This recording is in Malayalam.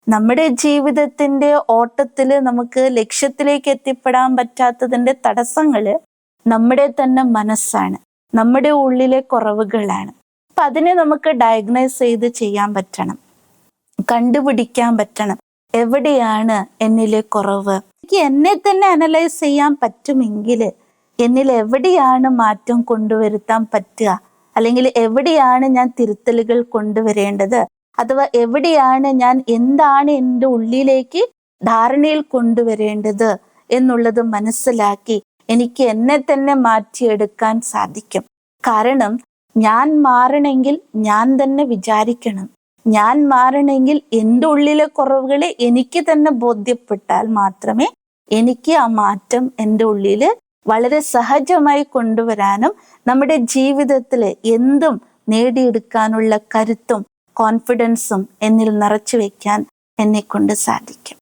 നമ്മുടെ ജീവിതത്തിന്റെ ഓട്ടത്തില് നമുക്ക് ലക്ഷ്യത്തിലേക്ക് എത്തിപ്പെടാൻ പറ്റാത്തതിന്റെ തടസ്സങ്ങള് നമ്മുടെ തന്നെ മനസ്സാണ്, നമ്മുടെ ഉള്ളിലെ കുറവുകളാണ്. അപ്പൊ അതിനെ നമുക്ക് ഡയഗ്നൈസ് ചെയ്ത് ചെയ്യാൻ പറ്റണം, കണ്ടുപിടിക്കാൻ പറ്റണം. എവിടെയാണ് എന്നിലെ കുറവ്? എനിക്ക് എന്നെ തന്നെ അനലൈസ് ചെയ്യാൻ പറ്റുമെങ്കിൽ എന്നിൽ എവിടെയാണ് മാറ്റം കൊണ്ടുവരുത്താൻ പറ്റുക, അല്ലെങ്കിൽ എവിടെയാണ് ഞാൻ തിരുത്തലുകൾ കൊണ്ടുവരേണ്ടത്, അഥവാ എവിടെയാണ് ഞാൻ എന്താണ് എൻ്റെ ഉള്ളിലേക്ക് ധാരണയിൽ കൊണ്ടുവരേണ്ടത് എന്നുള്ളത് മനസ്സിലാക്കി എനിക്ക് എന്നെ തന്നെ മാറ്റിയെടുക്കാൻ സാധിക്കും. കാരണം ഞാൻ മാറണമെങ്കിൽ ഞാൻ തന്നെ വിചാരിക്കണം, ഞാൻ മാറണമെങ്കിൽ എൻ്റെ ഉള്ളിലെ കുറവുകളെ എനിക്ക് തന്നെ ബോധ്യപ്പെട്ടാൽ മാത്രമേ എനിക്ക് ആ മാറ്റം എൻ്റെ ഉള്ളിൽ വളരെ സഹജമായി കൊണ്ടുവരാനും നമ്മുടെ ജീവിതത്തിൽ എന്തും നേടിയെടുക്കാനുള്ള കരുത്തും കോൺഫിഡൻസും എന്നിൽ നിറച്ചു വെക്കാൻ എന്നെ കൊണ്ട് സാധിക്കും.